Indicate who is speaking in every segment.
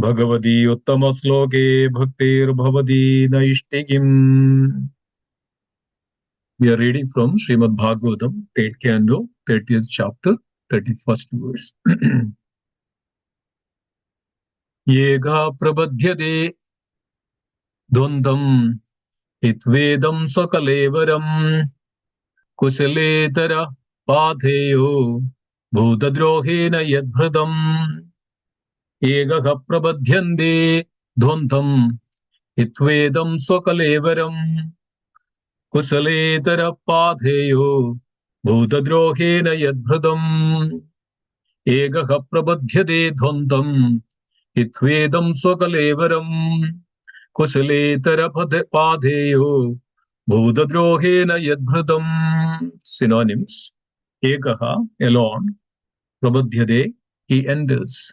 Speaker 1: Bhagavati Uttama Sloke Bhaktir Bhavati Naishtikim. We are reading from Srimad Bhagavatam, 8th Canto, 30th chapter, 31st verse. Yega prabadhyade dvandam hitvedam sakalevaram kusaletara patheyo bhutadrohena yadbhradam. Yega prabadhyande dvandam hitvedam sakalevaram kusaletara patheyo bhutadrohena yadbhradam. Ega prabadhyade dvandam hitvedam sakalevaram kusaletara patheyo bhutadrohena yadbhradam. Synonyms. Ekaha, alone. Prabadhyade, he enters.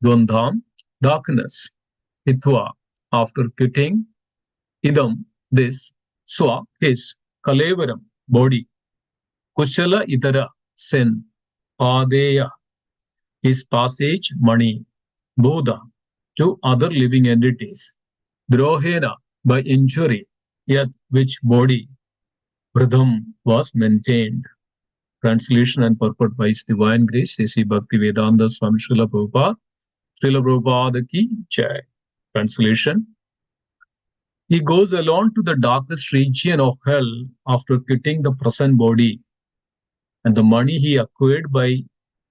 Speaker 1: Dvandham, darkness. Hitva, after quitting. Idam, this. Swa, his. Kalevaram, body. Kushala itara, sin. Padeya, his passage, money. Bodha, to other living entities. Drohena, by injury. Yet, which body. Vridham, was maintained. Translation and purport by His Divine Grace, Sri Bhaktivedanta Swami Srila Prabhupada. Srila Prabhupada ki jai. Translation. He goes alone to the darkest region of hell after quitting the present body, and the money he acquired by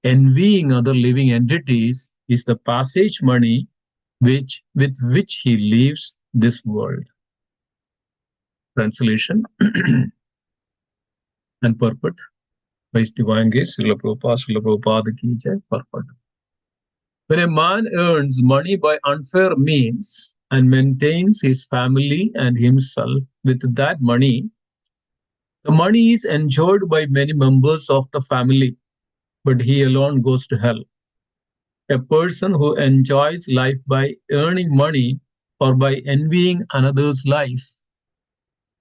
Speaker 1: envying other living entities is the passage money with which he leaves this world. Translation and purport by His Divine Grace, Srila Prabhupada ki jai. Purport. When a man earns money by unfair means and maintains his family and himself with that money, the money is enjoyed by many members of the family, but he alone goes to hell. A person who enjoys life by earning money or by envying another's life,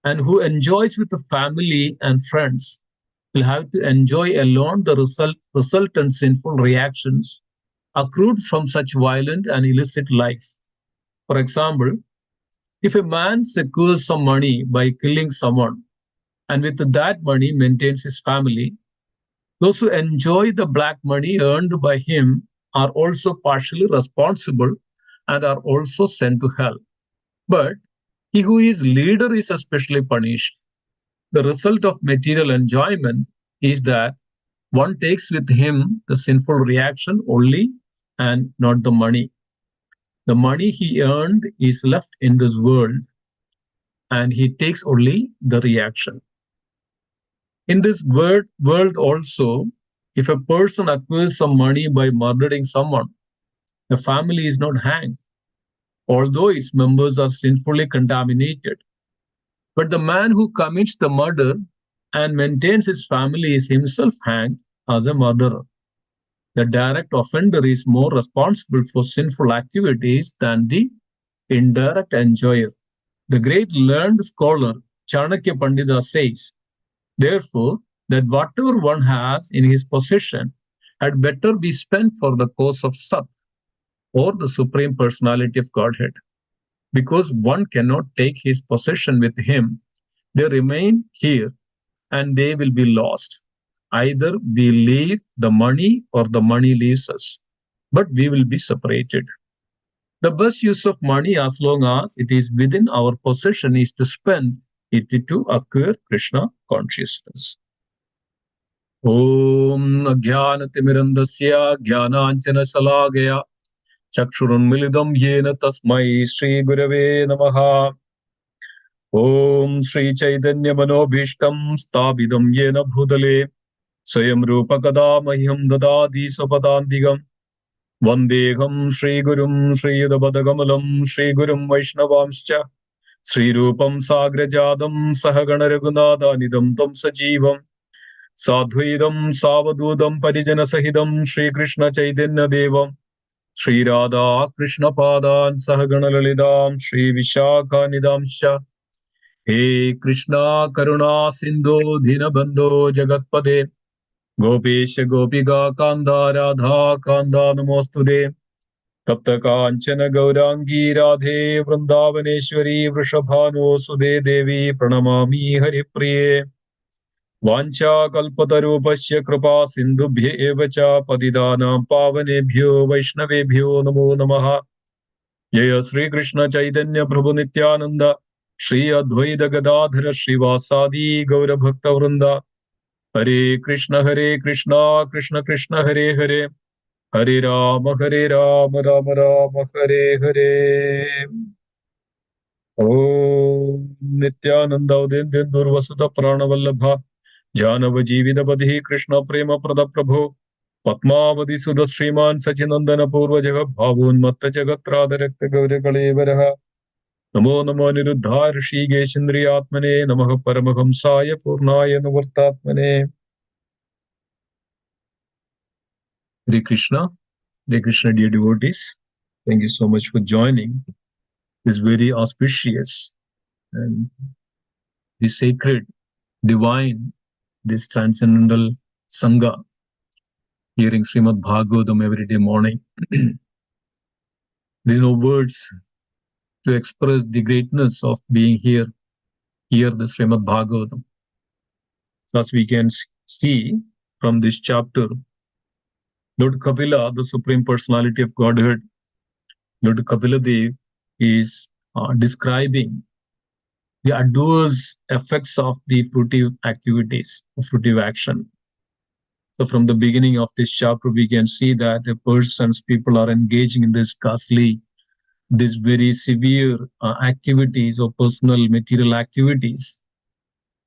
Speaker 1: and who enjoys with the family and friends, will have to enjoy alone the resultant sinful reactions accrued from such violent and illicit life. For example, if a man secures some money by killing someone, and with that money maintains his family, those who enjoy the black money earned by him are also partially responsible and are also sent to hell. But he who is leader is especially punished. The result of material enjoyment is that one takes with him the sinful reaction only and not the money. The money he earned is left in this world, and he takes only the reaction. In this world also, if a person acquires some money by murdering someone, the family is not hanged, although its members are sinfully contaminated. But the man who commits the murder and maintains his family is himself hanged as a murderer. The direct offender is more responsible for sinful activities than the indirect enjoyer. The great learned scholar Chanakya Pandita says, therefore, that whatever one has in his possession had better be spent for the cause of Sat, or the Supreme Personality of Godhead. Because one cannot take his possession with him, they remain here and they will be lost. Either we leave the money or the money leaves us, but we will be separated. The best use of money, as long as it is within our possession, is to spend it to acquire Krishna consciousness. Om Jnanatimirandasya Jnananjana Salagaya Chakshurunmilidam Yena Tasmai Shri Gurave Namaha. Om Shri Chaitanya Manobhishtam Stabidam Yena Bhutale Swayam Rupa Kada Mahyam Dadadi Sapadandigam Vandeham Shri Gurum Shri Yudabadagamalam Shri Gurum Vaishnavamscha Shri Rupam Sagrajadam Sahagana Raghunatha Nidam Tam Sajivam Sadhuidam Savadudam Parijana Sahidam Shri Krishna Chaitanya Devam Shri Radha Krishna Padan Sahagana Lalidam Shri Vishakha Nidamscha He Krishna Karuna Sindhu Dhinabandho Jagatpade Gopesha Gopiga Kanda Radha Kanda Namostude तप्त कांचन गौरांगी राधे वृंदावनेश्वरी वृषभानुसुदे देवी प्रणमामि हरिप्रिये वाञ्छाकल्पतरूपस्य कृपा सिन्धुभ्य एव च पतितानां पावनेभ्यो वैष्णवेभ्यो नमो नमः। जय श्री कृष्ण चैतन्य प्रभु नित्यानंद श्री अद्वैत गदाधर श्रीवासादि गौर भक्त वृंदा हरे कृष्ण कृष्ण कृष्ण हरे हरे हरे राम राम राम हरे हरे। ओम नित्यानंद उदित दुर्वसुत प्राणवल्लभ जानव जीवितपति कृष्ण प्रेम प्रद प्रभो पद्मावती सुध श्रीमान सचिनंदन पूर्व जगत भावोन्मत्त जगत्रादरक्त गौर कलेवरः नमो नमो निरुद्धाय ऋषिकेशेन्द्रियात्मने नमः परमहंसाय पूर्णाय नवर्तात्मने। Hare Krishna, dear devotees. Thank you so much for joining this very auspicious and the sacred, divine, this transcendental Sangha, hearing Srimad Bhagavatam every day morning. There are no words to express the greatness of being here, hear the Srimad Bhagavatam. So as we can see from this chapter, Lord Kapila, the Supreme Personality of Godhead, Lord Kapila Dev is describing the adverse effects of the fruitive activities, fruitive action. So from the beginning of this chapter, we can see that the persons, people are engaging in this ghastly, this very severe activities or personal material activities,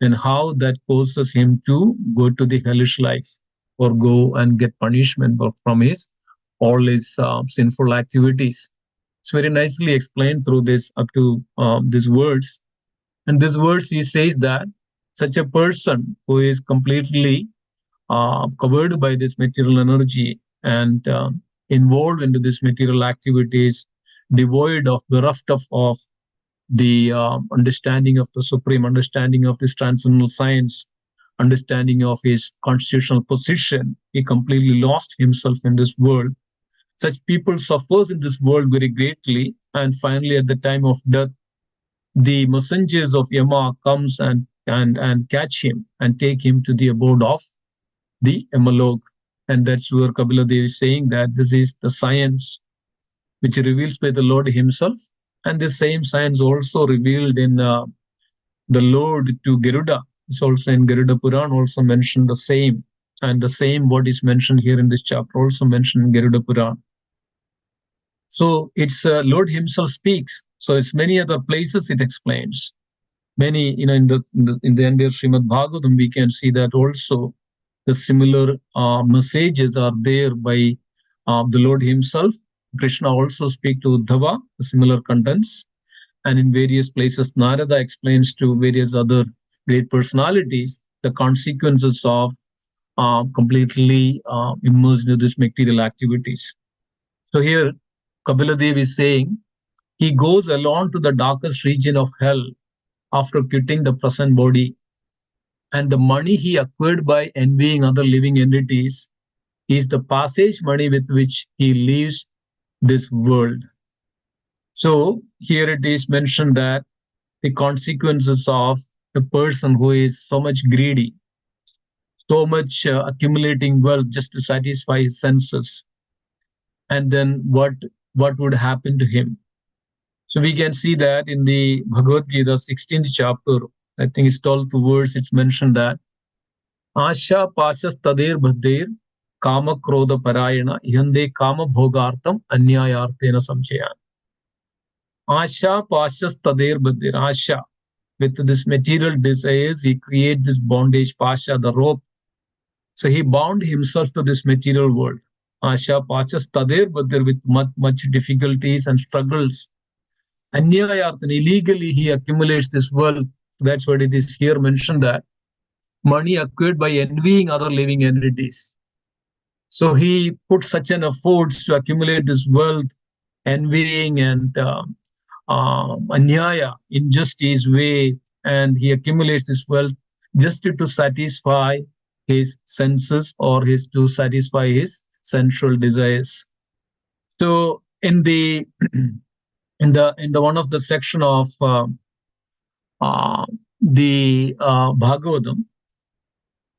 Speaker 1: and how that causes him to go to the hellish life or go and get punishment from his all his sinful activities. It's very nicely explained through this up to these words. And these words he says that such a person who is completely covered by this material energy and involved into this material activities, devoid of bereft of the understanding of the supreme, understanding of this transcendental science, understanding of his constitutional position, he completely lost himself in this world. Such people suffers in this world very greatly, and finally, at the time of death, the messengers of Yama comes and catch him and take him to the abode of the Yamalok. And that's where Kapila Dev is saying that this is the science which reveals by the Lord Himself, and the same science also revealed in the Lord to Garuda. It's also in Garuda Puran also mentioned the same, and the same what is mentioned here in this chapter also mentioned in Garuda Puran. So it's Lord Himself speaks. So it's many other places it explains. Many, in the entire Srimad Bhagavatam, we can see that also the similar messages are there by the Lord Himself. Krishna also speak to Uddhava, the similar contents, and in various places, Narada explains to various other great personalities the consequences of completely immersed in these material activities. So here, Kapila Dev is saying he goes alone to the darkest region of hell after quitting the present body, and the money he acquired by envying other living entities is the passage money with which he leaves this world. So here it is mentioned that the consequences of a person who is so much greedy, so much accumulating wealth just to satisfy his senses, and then what would happen to him. So we can see that in the Bhagavad Gita 16th chapter, I think it's 12th verse, it's mentioned that Asha Pashas Tadir Bhadir Kama Krodha Parayana Yande Kama Bhogartam Anyayartena Samchaya. Asha Pashas Tadir Bhadir. Asha, with this material desires, he creates this bondage, Pasha, the rope. So he bound himself to this material world. Asha Pashas Tadir Bhadir, with much difficulties and struggles. Anyayarthan, illegally he accumulates this wealth. That's what it is here mentioned that money acquired by envying other living entities. So he put such an efforts to accumulate this wealth, envying and anyaya, injustice way, and he accumulates this wealth just to satisfy his senses or his to satisfy his sensual desires. So in the in the one of the section of uh, the Bhagavatam,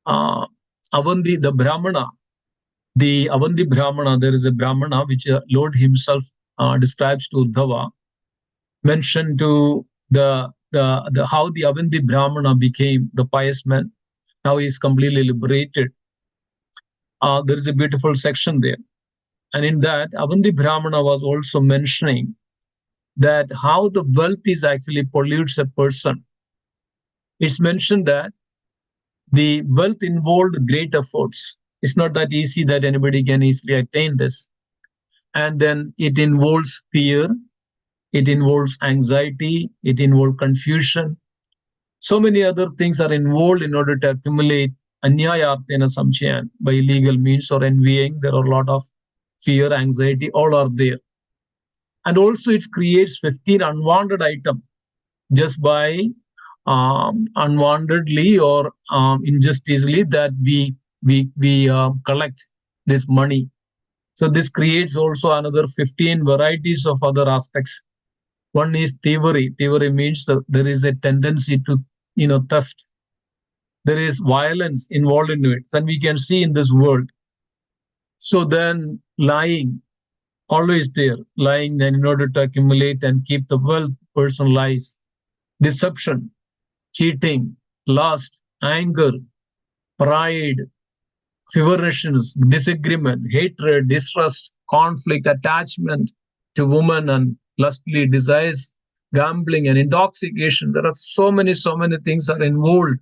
Speaker 1: uh, Avandi, the Brahmana, the Avandi Brahmana, there is a Brahmana which Lord himself describes to Uddhava, mentioned to the how the Avandi Brahmana became the pious man. Now he is completely liberated. There is a beautiful section there. And in that, Avandi Brahmana was also mentioning that how the wealth is actually pollutes a person. It's mentioned that the wealth involved great efforts. It's not that easy that anybody can easily attain this. And then it involves fear, it involves anxiety, it involves confusion. So many other things are involved in order to accumulate anyayartena samchayan by illegal means or envying. There are a lot of fear, anxiety, all are there. And also it creates 15 unwanted items just by unwantedly or injustly that we collect this money. So this creates also another 15 varieties of other aspects. One is thievery. Thievery means that there is a tendency to theft. There is violence involved in it, and we can see in this world. So then lying, always there, lying and in order to accumulate and keep the wealth, person lies. Deception, cheating, lust, anger, pride, feverishness, disagreement, hatred, distrust, conflict, attachment to woman and lustfully desires, gambling and intoxication. There are so many things are involved.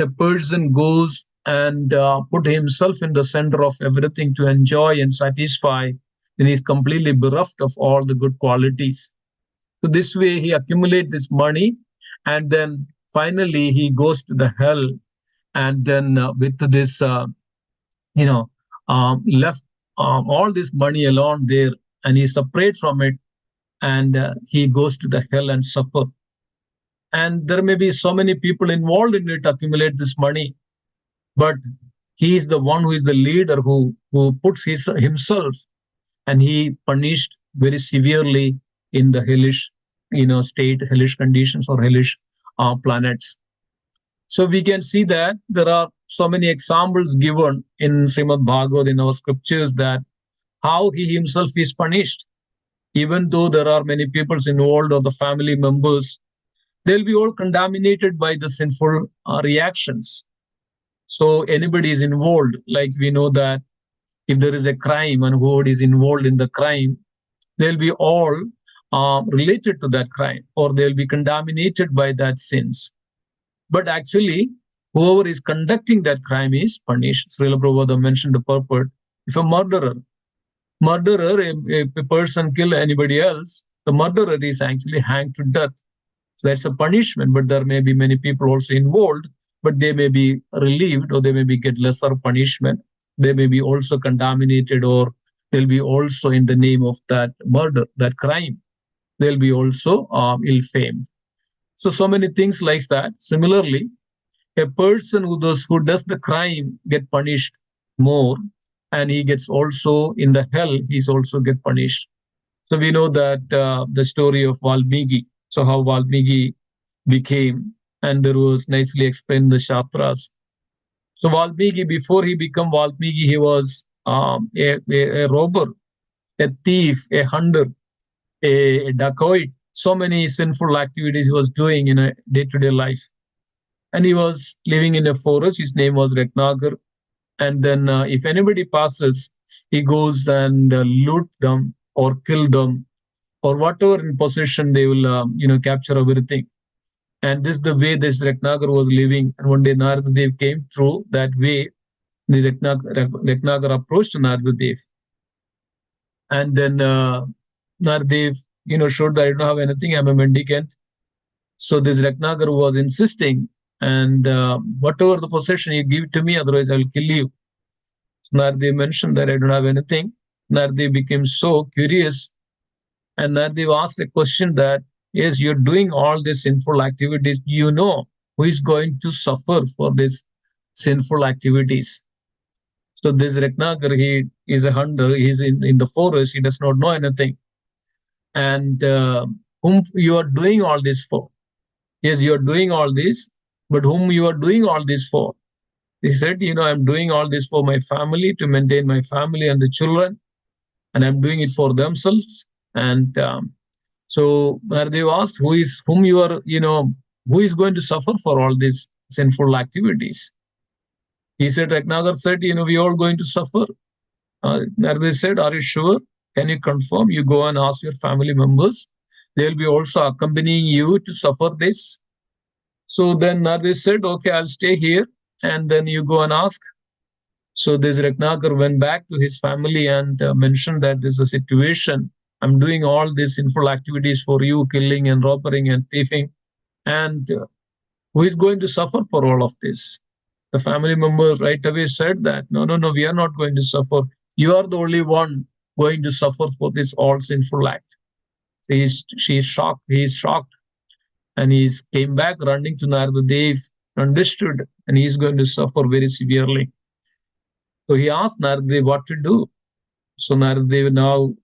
Speaker 1: A person goes and put himself in the center of everything to enjoy and satisfy, then he's completely bereft of all the good qualities. So this way he accumulates this money, and then finally he goes to the hell, and then with this you know left all this money alone there, and he separates from it, and he goes to the hell and suffer. And there may be so many people involved in it accumulate this money, but he is the one who is the leader who puts himself, and he punished very severely in the hellish state, hellish conditions, or hellish planets. So we can see that there are so many examples given in Srimad Bhagavad, in our scriptures, that how he himself is punished. Even though there are many peoples involved or the family members, they'll be all contaminated by the sinful reactions. So anybody is involved, like we know that if there is a crime and who is involved in the crime, they'll be all related to that crime, or they'll be contaminated by that sins. But actually, whoever is conducting that crime is punished. Srila Prabhupada mentioned the purport. If a murderer, a person kill anybody else, the murderer is actually hanged to death. So that's a punishment, but there may be many people also involved, but they may be relieved, or they may be get lesser punishment. They may be also contaminated, or they'll be also in the name of that murder, that crime. They'll be also ill-famed. So many things like that. Similarly, a person who does the crime get punished more, and he gets also in the hell, he's also get punished. So we know that the story of Valmiki. So how Valmiki became, and there was nicely explained in the Shastras. So Valmiki, before he became Valmiki, he was a robber, a thief, a hunter, a dacoit. So many sinful activities he was doing in a day-to-day life. And he was living in a forest. His name was Retnagar. And then if anybody passes, he goes and loot them or kill them, or whatever in possession, they will capture everything. And this is the way this Retnagar was living. And one day Narada Dev came through that way. This Retnagar approached Narada Dev. And then Narada Dev showed that I don't have anything, I'm a mendicant. So this Retnagar was insisting, and whatever the possession you give to me, otherwise I will kill you. So Narada mentioned that I don't have anything. Narada became so curious, and Narada asked a question that, yes, you're doing all these sinful activities. You know who is going to suffer for these sinful activities. So this Ratnagar, he is a hunter. He's in the forest. He does not know anything. And whom you are doing all this for? Yes, you are doing all this, but whom you are doing all this for? He said, I'm doing all this for my family, to maintain my family and the children, and I'm doing it for themselves. And so Hardev asked, who is going to suffer for all these sinful activities? He said, Ratnagar said, we all going to suffer. Narde said, are you sure? Can you confirm? You go and ask your family members. They'll be also accompanying you to suffer this. So then Narde said, okay, I'll stay here. And then you go and ask. So this Ratnagar went back to his family and mentioned that this is a situation. I'm doing all these sinful activities for you, killing and robbing and thieving. And who is going to suffer for all of this? The family member right away said that, no, no, no, we are not going to suffer. You are the only one going to suffer for this all sinful act. So she is shocked. He is shocked. And he came back running to Narada Dev, understood, and he is going to suffer very severely. So he asked Narada what to do. So Narada now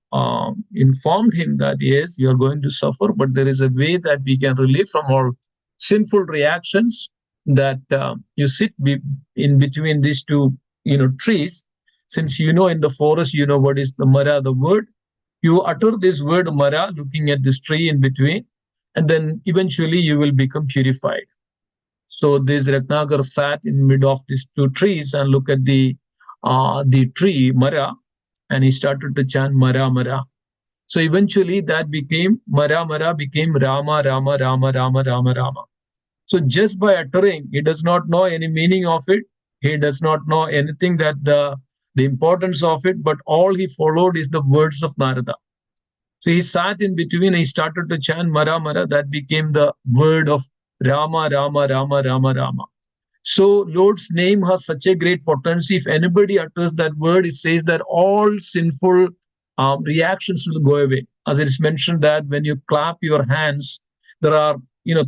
Speaker 1: informed him that yes, you are going to suffer, but there is a way that we can relieve from all sinful reactions. That you sit in between these two, trees. Since in the forest, what is the mara, the word. You utter this word mara, looking at this tree in between, and then eventually you will become purified. So this Ratnagar sat in mid of these two trees and look at the tree Mara, and he started to chant Mara Mara. So eventually that became Mara Mara became Rama Rama Rama Rama Rama Rama. So just by uttering, he does not know any meaning of it. He does not know anything that the importance of it, but all he followed is the words of Narada. So he sat in between, he started to chant Mara Mara, that became the word of Rama Rama Rama Rama Rama. So Lord's name has such a great potency. If anybody utters that word, it says that all sinful reactions will go away. As it is mentioned that when you clap your hands, there are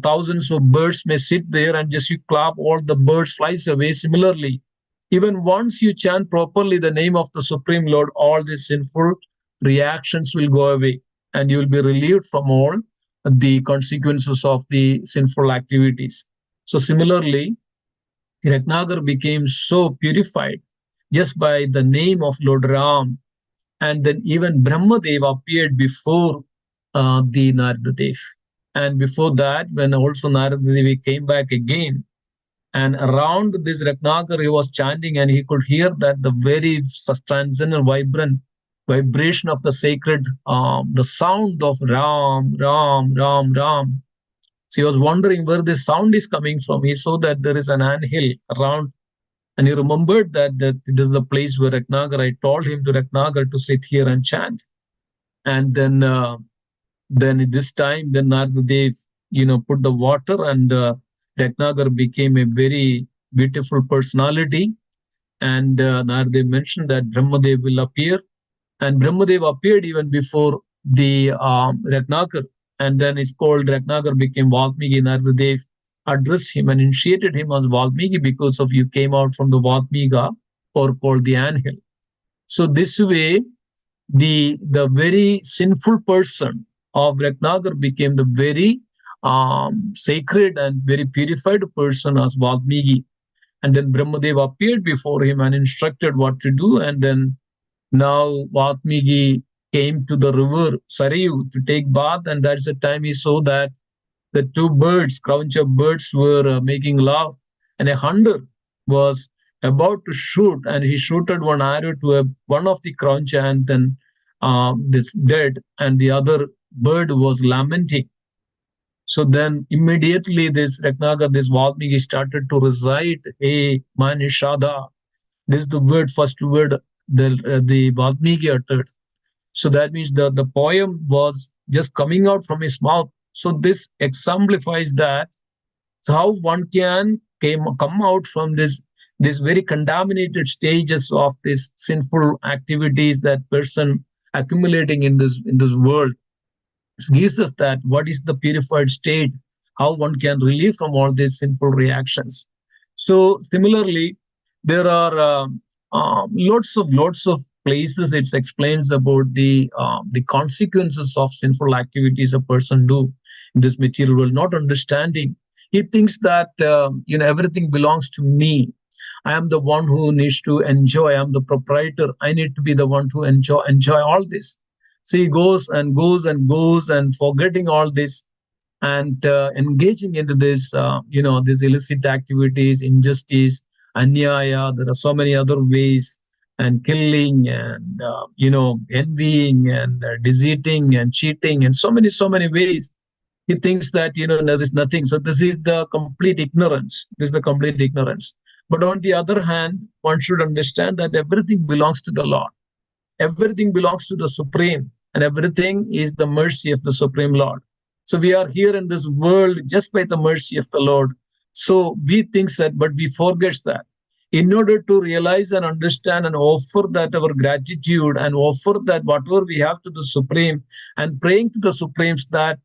Speaker 1: thousands of birds may sit there, and just you clap, all the birds flies away. Similarly, even once you chant properly the name of the Supreme Lord, all these sinful reactions will go away, and you will be relieved from all the consequences of the sinful activities. So similarly, Ratnagar became so purified just by the name of Lord Ram. And then even Brahmadev appeared before the Narada Dev. And before that, when also Narada Devi came back again, and around this Ratnagar, he was chanting, and he could hear that the very transcendent, vibrant vibration of the sacred, the sound of Ram, Ram, Ram, Ram. So he was wondering where this sound is coming from. He saw that there is an anthill around, and he remembered that this is the place where Ratnagar, I told him to Ratnagar to sit here and chant. And then at this time, then Narada Dev, put the water, and Ratnagar became a very beautiful personality. And Narada mentioned that Brahmadev will appear, and Brahmadev appeared even before the Ratnagar, and then it's called Ratnagar became Valmiki. Narada Dev addressed him and initiated him as Valmiki because of you came out from the Valmika, or called the anthill. So this way, the very sinful person of Ratnagar became the very sacred and very purified person as Valmiki. And then Brahmadev appeared before him and instructed what to do. And then now Valmiki came to the river Sarayu to take bath, and that's the time he saw that the two birds, crouch of birds, were making love, and a hunter was about to shoot, and he shooted one arrow to one of the crouch, and then this dead, and the other bird was lamenting. So then immediately this Ratnagar, this Valmiki started to recite, "Hey, Manishada." This is the word, first word the Valmiki uttered. So that means the poem was just coming out from his mouth. So this exemplifies that how one can come out from this very contaminated stages of this sinful activities that person accumulating in this world. It gives us that what is the purified state, how one can relieve from all these sinful reactions. So similarly, there are Lots of places it explains about the consequences of sinful activities a person do in this material world, not understanding. He thinks that everything belongs to me. I am the one who needs to enjoy. I'm the proprietor. I need to be the one to enjoy all this. So he goes and goes and goes and forgetting all this, and engaging into this these illicit activities, injustice, anyaya. There are so many other ways, and killing, and envying, and deceiving and cheating, and so many ways. He thinks that there is nothing. So this is the complete ignorance. This is the complete ignorance. But on the other hand, one should understand that everything belongs to the Lord. Everything belongs to the Supreme, and everything is the mercy of the Supreme Lord. So we are here in this world just by the mercy of the Lord. So we think that, but we forget that. In order to realize and understand and offer that our gratitude and offer that whatever we have to the Supreme, and praying to the Supremes that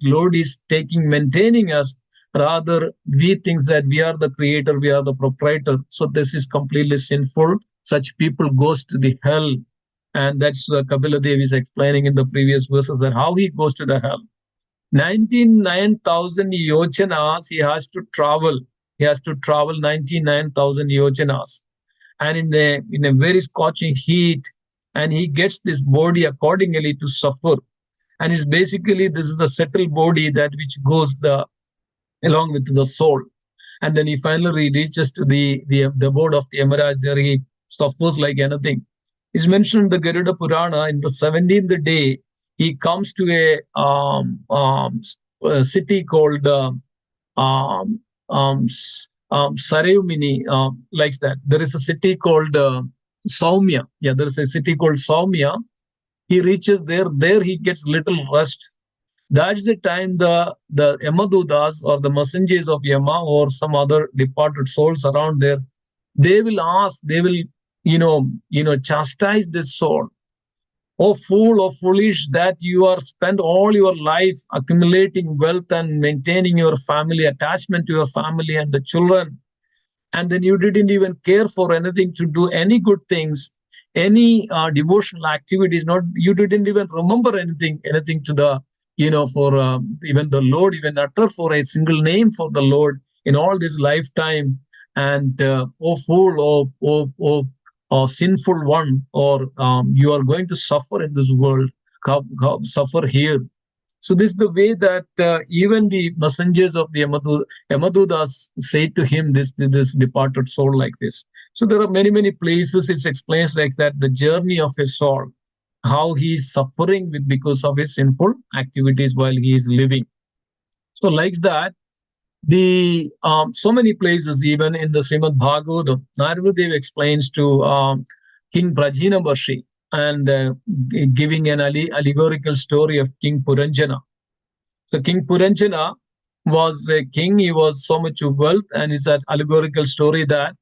Speaker 1: Lord is taking, maintaining us. Rather, we think that we are the creator, we are the proprietor. So this is completely sinful. Such people goes to the hell, and that's Kapila Dev is explaining in the previous verses that how he goes to the hell. 99,000 yojanas he has to travel. He has to travel 99,000 yojanas, and in a very scorching heat, and he gets this body accordingly to suffer. And it's basically this is a settled body that which goes the along with the soul. And then he finally reaches to the abode of the Yamaraj. There he suffers like anything. It's mentioned in the Garuda Purana. In the 17th day, he comes to a city called um, um, Sarayumini, likes that. There is a city called Saumya. Yeah, there is a city called Saumya. He reaches there. There he gets little rest. That's the time the Yamadudas, or the messengers of Yama, or some other departed souls around there, they will ask, they will chastise this soul. Oh fool, oh foolish, that you are spent all your life accumulating wealth and maintaining your family, attachment to your family and the children, and then you didn't even care for anything to do any good things, any devotional activities. Not, you didn't even remember anything to the for even the Lord, even utter for a single name for the Lord in all this lifetime. And oh fool, oh sinful one, or you are going to suffer in this world. Suffer here. So this is the way that even the messengers of the Yamadudas say to him, this departed soul, like this. So there are many places it explains like that, the journey of his soul, how he is suffering with because of his sinful activities while he is living. So like that, the so many places, even in the Srimad Bhagavatam, Narada Dev explains to King Prajina Barshi, and giving an allegorical story of King Puranjana. So King Puranjana was a king. He was so much of wealth, and it's an allegorical story that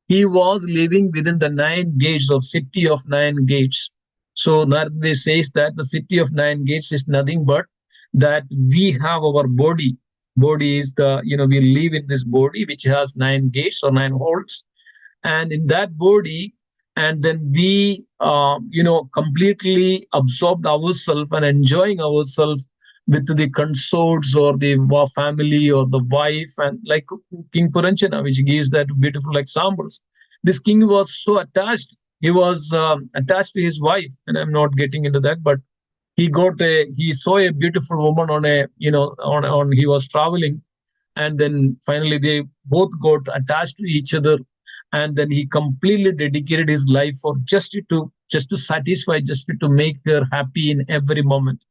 Speaker 1: he was living within the 9 gates of city of 9 gates. So Narada says that the city of 9 gates is nothing but that we have our body. Body is we live in this body which has 9 gates or 9 holes, and in that body, and then we completely absorbed ourselves and enjoying ourselves with the consorts or the family or the wife, and like King Puranchana, which gives that beautiful examples. This king was so attached. He was attached to his wife, and I'm not getting into that, but he saw a beautiful woman on a on he was traveling, and then finally they both got attached to each other, and then he completely dedicated his life for just to satisfy, just to make her happy in every moment.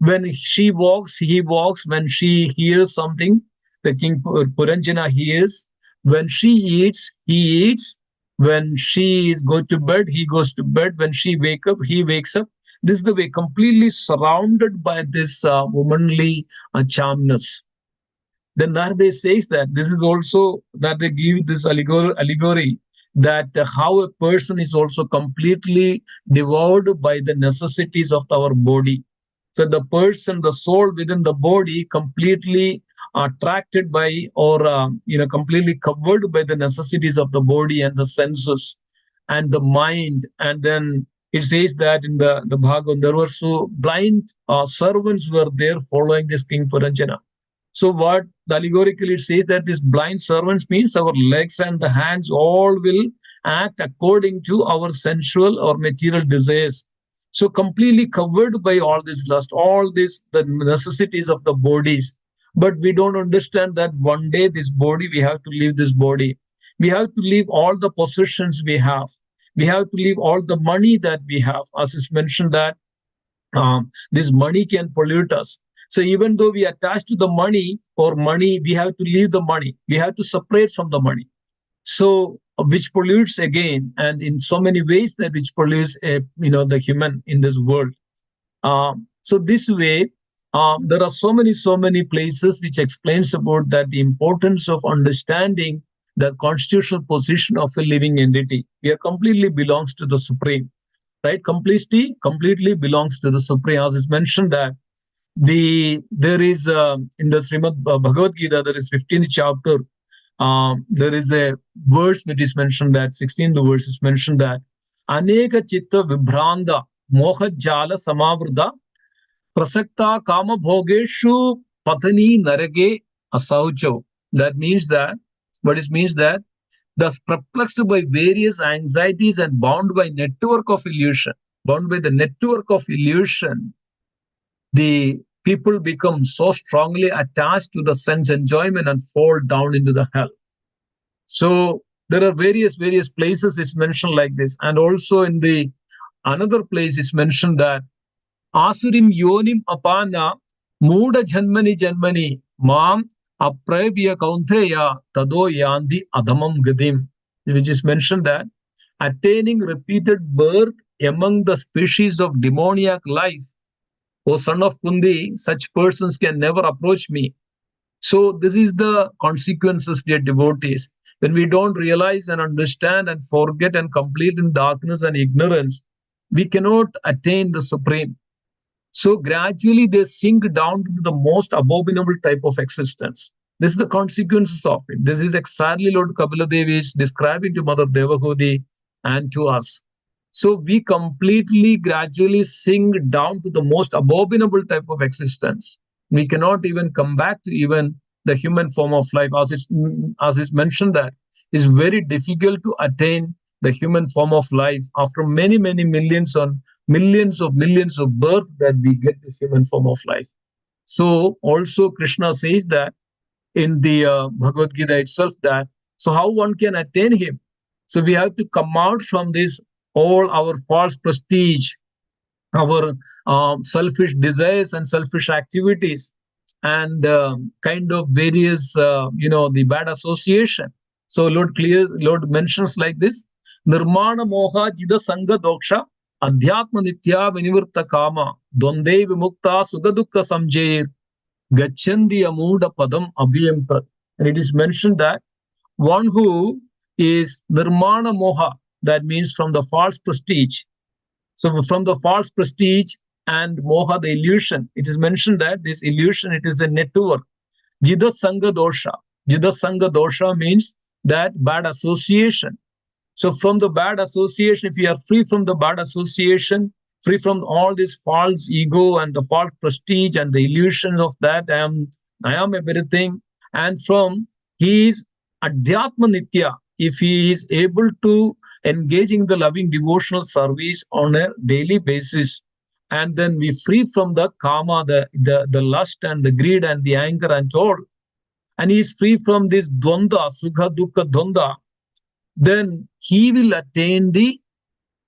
Speaker 1: When she walks, he walks. When she hears something, the king Puranjana hears. When she eats, he eats. When she is go to bed, he goes to bed. When she wake up, he wakes up. This is the way, completely surrounded by this womanly charmness. Then Narada says that this is also that they give this allegory that how a person is also completely devoured by the necessities of our body. So the person, the soul within the body, completely attracted by, or completely covered by the necessities of the body and the senses. and the mind. And then it says that in the Bhagavad, there were so blind servants were there following this King Puranjana. So what allegorically it says that these blind servants means our legs and the hands all will act according to our sensual or material desires. So completely covered by all this lust, all this the necessities of the bodies. But we don't understand that one day this body, we have to leave this body. We have to leave all the possessions we have. We have to leave all the money that we have. As is mentioned that this money can pollute us. So even though we attach to the money or money, we have to leave the money. We have to separate from the money. So which pollutes again, and in so many ways that which pollutes the human in this world. So this way, there are so many places which explains about that the importance of understanding the constitutional position of a living entity. We are completely belongs to the supreme, right? Completely belongs to the supreme. As is mentioned that there is in the Srimad Bhagavad Gita, there is 15th chapter. There is a verse which is mentioned that 16th verse is mentioned that Aneka Chitta Vibhranda Moha Jala Samavrda Prasakta Kama Bhogeshu Patani Narage Asaucho. That means that what it means that thus perplexed by various anxieties and bound by the network of illusion, the people become so strongly attached to the sense enjoyment and fall down into the hell. So there are various places it's mentioned like this, and also in the another place it's mentioned that Asurim yonim apana muda janmani mam aprabhya kaunteya tado yandi adamam gadim, which is mentioned that attaining repeated birth among the species of demoniac life, O son of Kundi, such persons can never approach me. So this is the consequences, dear devotees. When we don't realize and understand and forget and complete in darkness and ignorance, we cannot attain the supreme. So gradually they sink down to the most abominable type of existence. This is the consequences of it. This is exactly Lord Kapila Devi is describing to Mother Devahudi and to us. So we completely gradually sink down to the most abominable type of existence. We cannot even come back to even the human form of life. As is mentioned that it's very difficult to attain the human form of life after many millions of birth that we get this human form of life. So also Krishna says that in the Bhagavad Gita itself that, so how one can attain him? So we have to come out from this, all our false prestige, our selfish desires and selfish activities, and kind of various, the bad association. So Lord mentions like this, Nirmana Moha Jida Sangha Doksha Adhyatma Nitya Vinivirta Kama Donde Vimukta Sugadukka Samjair Gachandi Amuda Padam Abhyam Tat. And it is mentioned that one who is Nirmana Moha, that means from the false prestige. So from the false prestige and Moha, the illusion, it is mentioned that this illusion, it is a network. Jida Sangha Dosha. Jida Sangha Dosha means that bad association. So from the bad association, if we are free from the bad association, free from all this false ego and the false prestige and the illusions of that I am everything, and from his Adhyatma Nitya, if he is able to engaging the loving devotional service on a daily basis, and then we free from the karma, the lust and the greed and the anger and all, and he is free from this dvanda, sukha dukkha dvanda, then he will attain the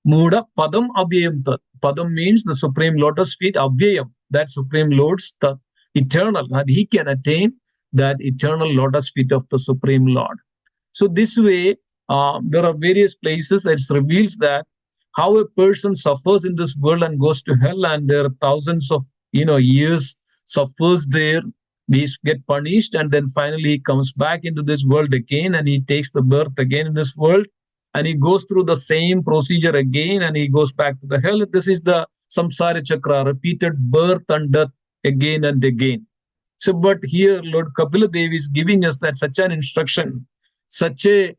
Speaker 1: Muda Padam Abhyayam Tat. Padam means the supreme lotus feet, Abhyayam, that supreme Lord's Tat, eternal, and he can attain that eternal lotus feet of the supreme Lord. So this way, there are various places that reveals that how a person suffers in this world and goes to hell, and there are thousands of years suffers there. He get punished, and then finally he comes back into this world again, and he takes the birth again in this world, and he goes through the same procedure again, and he goes back to the hell. This is the samsara chakra, repeated birth and death again and again. So, but here Lord Kapila Dev is giving us that such an instruction, such a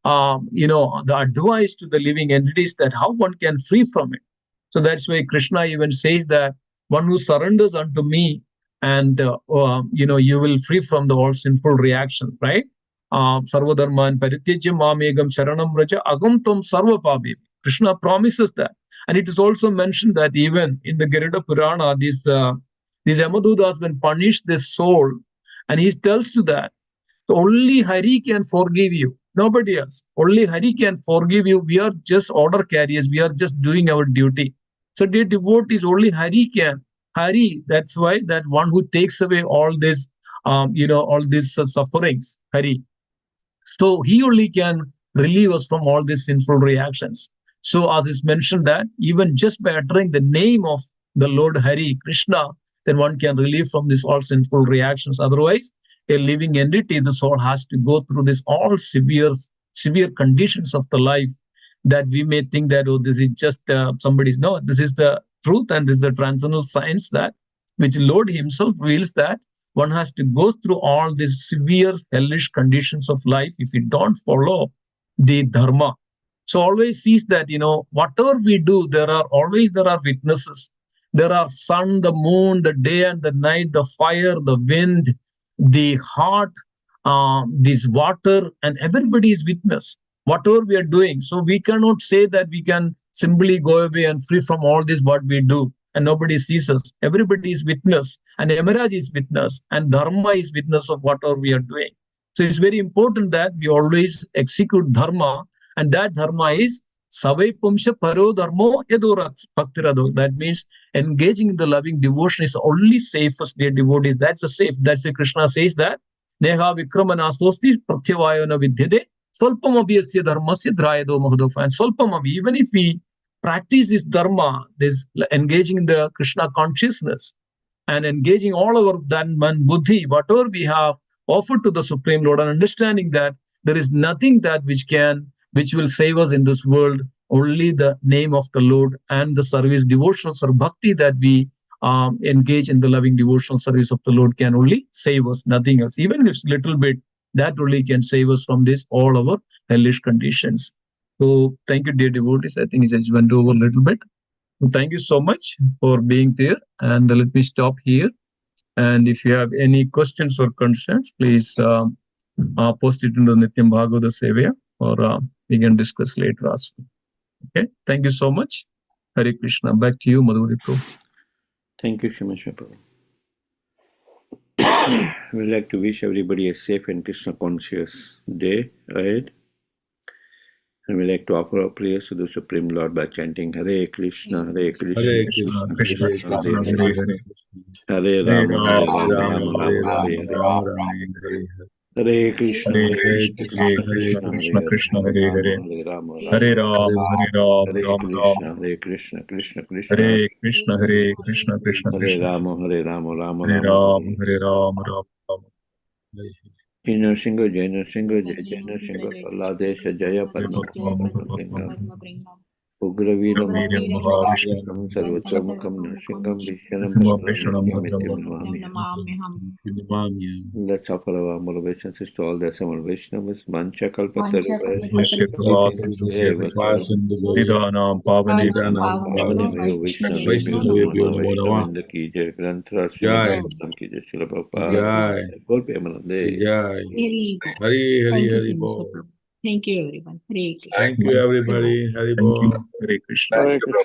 Speaker 1: the advice to the living entities that how one can free from it. So that's why Krishna even says that one who surrenders unto me, and you will free from the all sinful reaction, right? Sarvadharman parityajya mamegam sharanam raja agam tam sarva papi. Krishna promises that, and it is also mentioned that even in the Garuda Purana, these Yamadutas when punish this soul, and he tells to that only Hari can forgive you. Nobody else. Only Hari can forgive you. We are just order carriers. We are just doing our duty. So, dear devotees, only Hari can. Hari, that's why that one who takes away all this, all these sufferings, Hari. So he only can relieve us from all these sinful reactions. So, as is mentioned that even just by uttering the name of the Lord Hari, Krishna, then one can relieve from these all sinful reactions. Otherwise, a living entity, the soul has to go through this all severe conditions of the life that we may think that, oh, this is just somebody's. No, this is the truth, and this is the transcendental science that which Lord Himself reveals that one has to go through all these severe hellish conditions of life if we don't follow the dharma. So always sees that whatever we do, there are witnesses. There are sun, the moon, the day and the night, the fire, the wind, the heart, this water, and everybody is witness whatever we are doing. So we cannot say that we can simply go away and free from all this what we do and nobody sees us. Everybody is witness, and Emeraj is witness, and Dharma is witness of whatever we are doing. So it's very important that we always execute Dharma, and that Dharma is Savai Pumsha Paro Dharmo Yadorat Bhaktirado. That means engaging in the loving devotion is only safest, dear devotees. That's the safe. That's why Krishna says that Neha Vikramana Sosti Pratyavayana Vidyade Solpam Abhyasya Dharmasya Drayado Mahadofa. And Solpam Abhi, even if we practice this dharma, this engaging in the Krishna consciousness and engaging all our than man buddhi, whatever we have offered to the Supreme Lord, and understanding that there is nothing that which will save us in this world, only the name of the Lord and the service, devotional or bhakti that we engage in the loving devotional service of the Lord can only save us, nothing else. Even if it's little bit, that only can save us from this all our hellish conditions. So thank you, dear devotees. I think it just went over a little bit. So thank you so much for being there. And let me stop here. And if you have any questions or concerns, please post it in the Nityam Bhagavata Sevaya, or we can discuss later as well. Okay. Thank you so much. Hare Krishna. Back to you, Madhuri Prabhu.
Speaker 2: Thank you, Shimasha Prabhu. We'd like to wish everybody a safe and Krishna conscious day ahead. And we like to offer our prayers to the Supreme Lord by chanting Hare Krishna, Hare Krishna,
Speaker 3: Hare
Speaker 2: Krishna
Speaker 3: Krishna,
Speaker 2: Krishna,
Speaker 3: Hare
Speaker 2: Hare
Speaker 3: Krishna,
Speaker 2: Hare,
Speaker 3: Hare
Speaker 2: Hare
Speaker 1: Hare
Speaker 2: Rama,
Speaker 1: Ram,
Speaker 2: Hare
Speaker 3: Hare
Speaker 2: Rama,
Speaker 3: Rama,
Speaker 2: Rama
Speaker 3: Hare
Speaker 2: Rama,
Speaker 3: Rama,
Speaker 2: Hare Hare,
Speaker 3: Rama Rama, Hare Hare.
Speaker 2: Hare Krishna, Hare
Speaker 3: Hare
Speaker 2: Krishna,
Speaker 3: Krishna, Hare
Speaker 2: Krishna
Speaker 1: Krishna
Speaker 2: Hare
Speaker 3: Krishna,
Speaker 2: Hare,
Speaker 1: Krishna,
Speaker 2: Hare
Speaker 1: Hare
Speaker 2: Rama,
Speaker 1: Hare.
Speaker 2: Hare Rama, Rama
Speaker 1: Hare
Speaker 2: Rama,
Speaker 1: Ram, Hare Ram,
Speaker 2: Hare
Speaker 1: Ram Ram.
Speaker 2: Krishna, Hare Krishna, Krishna Krishna,
Speaker 1: Hare Krishna, Hare Krishna, Krishna
Speaker 2: Hare
Speaker 1: Krishna.
Speaker 2: Rama, Hare Rama, Rama
Speaker 1: Hare
Speaker 2: Rama,
Speaker 1: Ram,
Speaker 2: Hare
Speaker 1: Hare Ram, Ram Ram.
Speaker 2: Jai Nrsinga, Jai Nrsinga, Jai Nrsinga, Praladesha, Jaya
Speaker 1: Hare
Speaker 2: Padma
Speaker 1: Bhagwan,
Speaker 2: Nrsinga,
Speaker 1: Bhagwan.
Speaker 2: Ugraviram
Speaker 1: Veeram Mahavishnu.
Speaker 2: Nrsingamam, Sarvatomukam Nrsingham, Vishyanam
Speaker 1: Simha
Speaker 2: Bhadram
Speaker 1: Bhishana
Speaker 2: Nityamittam
Speaker 1: Bhadram.
Speaker 2: Namami. Let's offer our obeisances to all the Assembled Vaishnavas. Mancha
Speaker 1: Nishya Kripasa
Speaker 2: Kalpatarubhaya
Speaker 1: Vidhanam Pavane
Speaker 2: Pavanamyo Vaishnavebhyo Nama Vaishnavinda ki Jai Granthra Srimad Bhagavatam ki Jai Srila Prabhupada Gol Premanande.
Speaker 3: Jai. Hare Hare Hare Bol.
Speaker 4: Thank you, everyone. Hare Krishna.
Speaker 3: Thank you, everybody. Hare
Speaker 1: Thank you.
Speaker 3: Bol.
Speaker 1: Hare Krishna.
Speaker 5: Hare Krishna.